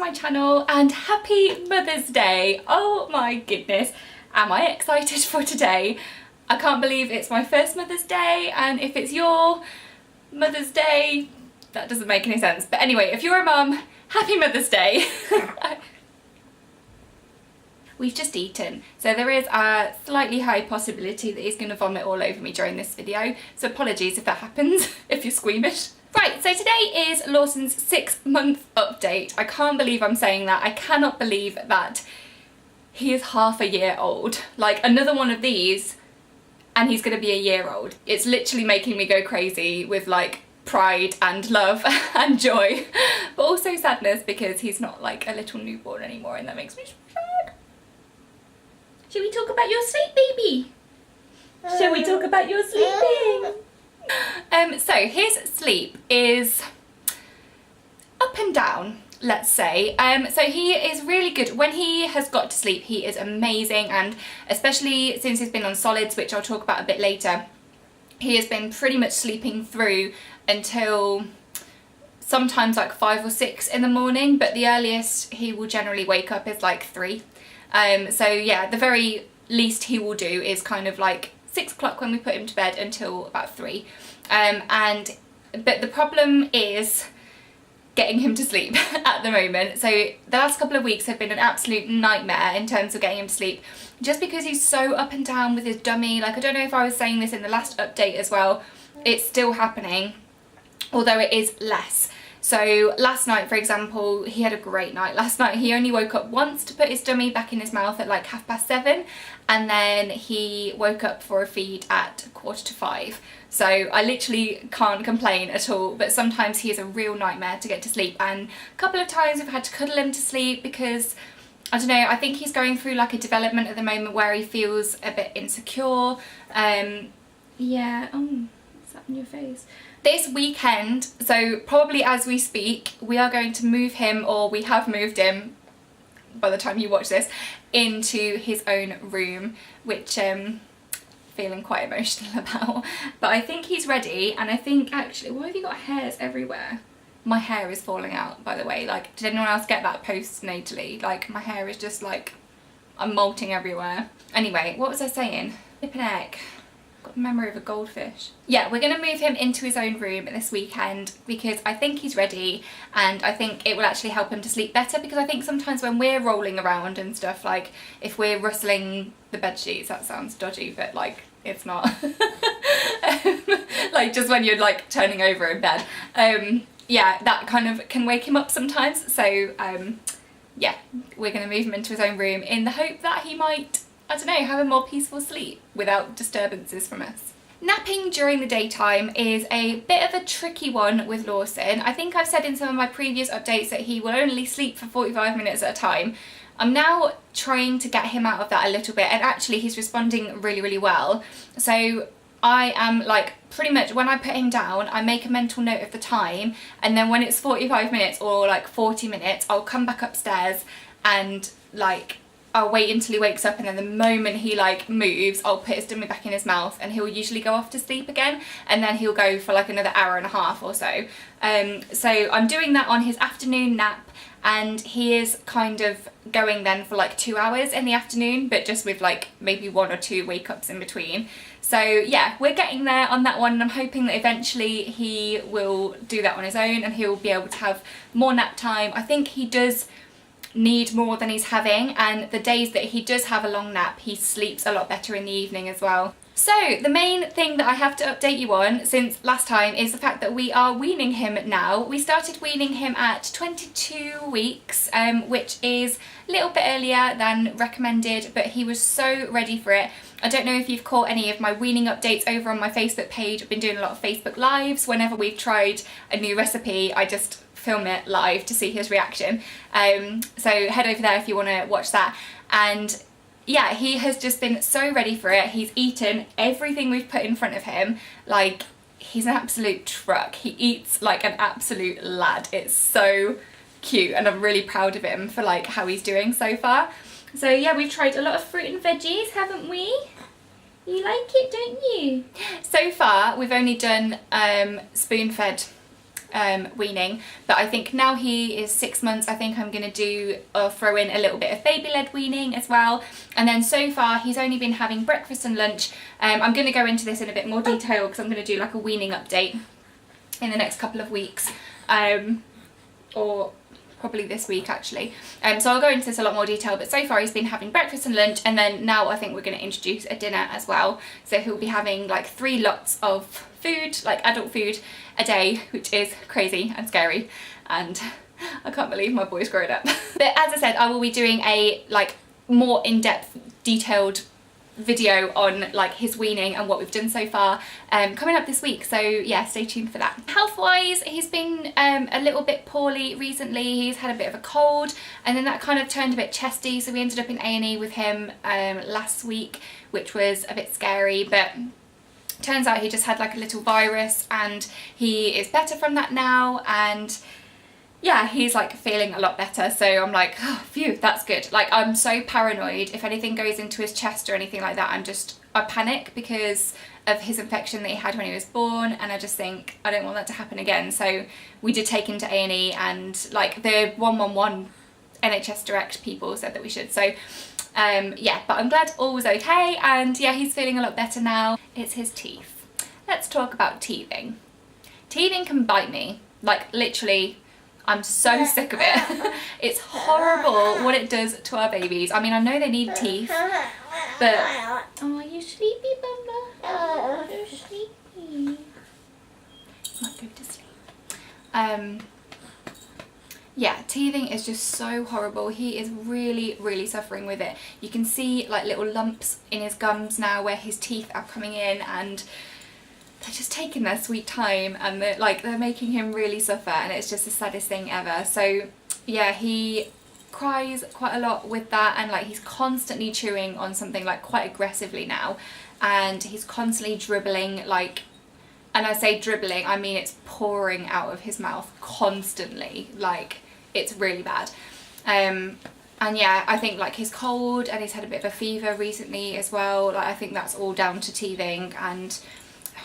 my channel and happy Mother's Day. Oh my goodness, am I excited for today. I can't believe it's my first Mother's Day, and if it's your Mother's Day, that doesn't make any sense. But anyway, if you're a mum, happy Mother's Day. We've just eaten, so there is a slightly high possibility that he's going to vomit all over me during this video, so apologies if that happens, if you're squeamish. Right, so today is Lawson's 6-month update. I can't believe I'm saying that. I cannot believe that he is half a year old. Like, another one of these and he's going to be a year old. It's literally making me go crazy with like pride and love and joy, but also sadness because he's not like a little newborn anymore, and that makes me sad. Should we talk about your sleep, baby? Shall we talk about your sleeping? So his sleep is up and down, let's say. So he is really good. When he has got to sleep, he is amazing, and especially since he's been on solids, which I'll talk about a bit later, he has been pretty much sleeping through until sometimes like 5 or 6 in the morning, but the earliest he will generally wake up is like 3. So yeah, the very least he will do is kind of like 6 o'clock when we put him to bed until about 3. But the problem is getting him to sleep at the moment. So the last couple of weeks have been an absolute nightmare in terms of getting him to sleep, just because he's so up and down with his dummy. Like, I don't know if I was saying this in the last update as well, it's still happening, although it is less. So last night, for example, he had a great night. Last night he only woke up once to put his dummy back in his mouth at like 7:30, and then he woke up for a feed at 4:45. So I literally can't complain at all, but sometimes he is a real nightmare to get to sleep, and a couple of times we've had to cuddle him to sleep because, I don't know, I think he's going through like a development at the moment where he feels a bit insecure. Yeah, oh, what's that in your face? This weekend, so probably as we speak, we are going to move him, or we have moved him by the time you watch this, into his own room, which feeling quite emotional about. But I think he's ready, and I think actually, why have you got hairs everywhere? My hair is falling out, by the way. Like, did anyone else get that postnatally? Like, my hair is just like, I'm molting everywhere. Anyway, what was I saying? Flippin' heck. Got the memory of a goldfish. Yeah, we're going to move him into his own room this weekend because I think he's ready, and I think it will actually help him to sleep better, because I think sometimes when we're rolling around and stuff, like if we're rustling the bed sheets, that sounds dodgy, but like it's not. Like just when you're like turning over in bed, yeah, that kind of can wake him up sometimes. So yeah, we're going to move him into his own room in the hope that he might, I don't know, have a more peaceful sleep without disturbances from us. Napping during the daytime is a bit of a tricky one with Lawson. I think I've said in some of my previous updates that he will only sleep for 45 minutes at a time. I'm now trying to get him out of that a little bit, and actually he's responding really, really well. So I am like, pretty much when I put him down, I make a mental note of the time, and then when it's 45 minutes or like 40 minutes, I'll come back upstairs and like I'll wait until he wakes up, and then the moment he like moves, I'll put his dummy back in his mouth, and he'll usually go off to sleep again, and then he'll go for like another hour and a half or so. So I'm doing that on his afternoon nap, and he is kind of going then for like 2 hours in the afternoon, but just with like maybe 1 or 2 wake ups in between. So yeah, we're getting there on that one, and I'm hoping that eventually he will do that on his own and he'll be able to have more nap time. I think he does need more than he's having, and the days that he does have a long nap, he sleeps a lot better in the evening as well. So the main thing that I have to update you on since last time is the fact that we are weaning him now. We started weaning him at 22 weeks, which is a little bit earlier than recommended, but he was so ready for it. I don't know if you've caught any of my weaning updates over on my Facebook page. I've been doing a lot of Facebook lives. Whenever we've tried a new recipe, I just film it live to see his reaction. So head over there if you want to watch that. And yeah, he has just been so ready for it. He's eaten everything we've put in front of him. Like, he's an absolute truck. He eats like an absolute lad. It's so cute, and I'm really proud of him for like how he's doing so far. So yeah, we've tried a lot of fruit and veggies, haven't we? You like it, don't you? So far we've only done spoon-fed weaning, but I think now he is 6 months, I think I'm going to do throw in a little bit of baby-led weaning as well. And then so far he's only been having breakfast and lunch. I'm going to go into this in a bit more detail because I'm going to do like a weaning update in the next couple of weeks, or probably this week actually. So I'll go into this a lot more detail, but so far he's been having breakfast and lunch, and then now I think we're going to introduce a dinner as well. So he'll be having like 3 lots of food, like adult food a day, which is crazy and scary, and I can't believe my boy's grown up. But as I said, I will be doing a like more in-depth detailed video on like his weaning and what we've done so far coming up this week, so yeah, stay tuned for that. Health wise, he's been a little bit poorly recently. He's had a bit of a cold, and then that kind of turned a bit chesty, so we ended up in A&E with him last week, which was a bit scary, but turns out he just had like a little virus, and he is better from that now, and yeah, he's like feeling a lot better. So I'm like, oh, phew, that's good. Like, I'm so paranoid. If anything goes into his chest or anything like that, I panic because of his infection that he had when he was born, and I just think I don't want that to happen again. So we did take him to A&E, and like the 111 NHS Direct people said that we should. So yeah, but I'm glad all was okay, and yeah, he's feeling a lot better now. It's his teeth. Let's talk about teething. Teething can bite me, like literally. I'm so sick of it. It's horrible what it does to our babies. I mean, I know they need teeth, but oh, you sleepy, Bumba? You're sleepy. Might go to sleep. Yeah, teething is just so horrible. He is really, really suffering with it. You can see like little lumps in his gums now where his teeth are coming in, and they're just taking their sweet time, and they're making him really suffer, and it's just the saddest thing ever. So yeah, he cries quite a lot with that, and like he's constantly chewing on something like quite aggressively now, and he's constantly dribbling, like, and I say dribbling, I mean it's pouring out of his mouth constantly, like it's really bad. And yeah, I think like his cold, and he's had a bit of a fever recently as well. Like I think that's all down to teething, and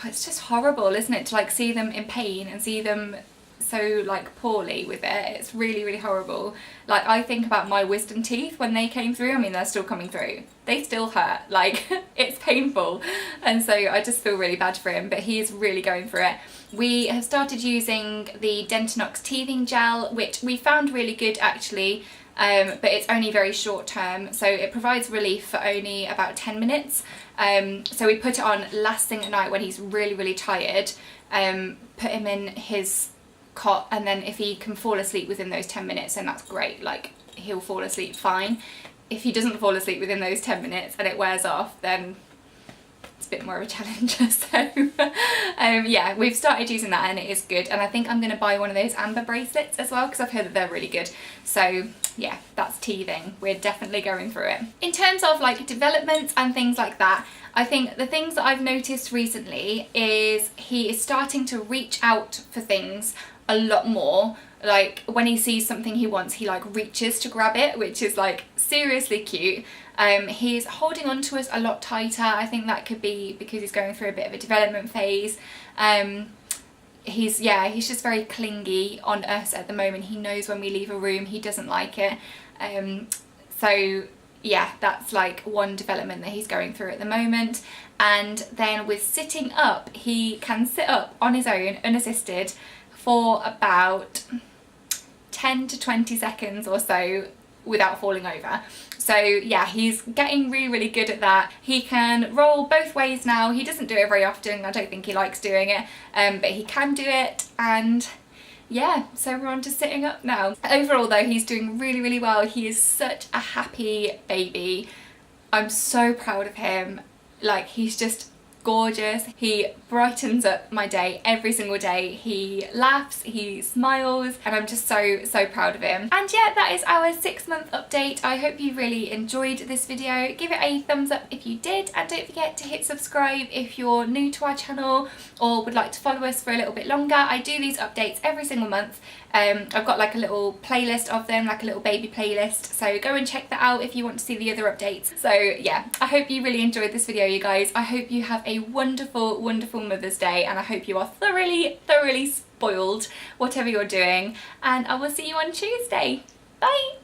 it's just horrible, isn't it, to like see them in pain and see them so like poorly with it. It's really, really horrible. Like I think about my wisdom teeth when they came through. I mean, they're still coming through. They still hurt, like it's painful, and so I just feel really bad for him, but he is really going through it. We have started using the Dentinox teething gel, which we found really good actually, but it's only very short term, so it provides relief for only about 10 minutes. So we put it on last thing at night when he's really, really tired, put him in his cot, and then if he can fall asleep within those 10 minutes, then that's great, like he'll fall asleep fine. If he doesn't fall asleep within those 10 minutes and it wears off, then it's a bit more of a challenge. So yeah, we've started using that, and it is good, and I think I'm going to buy one of those amber bracelets as well because I've heard that they're really good. So yeah, that's teething. We're definitely going through it. In terms of like developments and things like that, I think the things that I've noticed recently is he is starting to reach out for things a lot more. Like when he sees something he wants, he like reaches to grab it, which is like seriously cute. He's holding on to us a lot tighter. I think that could be because he's going through a bit of a development phase. He's just very clingy on us at the moment. He knows when we leave a room he doesn't like it. So yeah, that's like one development that he's going through at the moment. And then with sitting up, he can sit up on his own unassisted for about 10 to 20 seconds or so without falling over. So yeah, he's getting really, really good at that. He can roll both ways now. He doesn't do it very often. I don't think he likes doing it, but he can do it. And yeah, so we're on to sitting up now. Overall though, he's doing really, really well. He is such a happy baby. I'm so proud of him. Like, he's just gorgeous. He brightens up my day every single day. He laughs, he smiles, and I'm just so proud of him. And yeah, that is our 6-month update. I hope you really enjoyed this video. Give it a thumbs up if you did, and don't forget to hit subscribe if you're new to our channel or would like to follow us for a little bit longer. I do these updates every single month. I've got like a little playlist of them, like a little baby playlist, so go and check that out if you want to see the other updates. So yeah, I hope you really enjoyed this video, you guys. I hope you have a a wonderful, wonderful Mother's Day, and I hope you are thoroughly, thoroughly spoiled, whatever you're doing, and I will see you on Tuesday. Bye!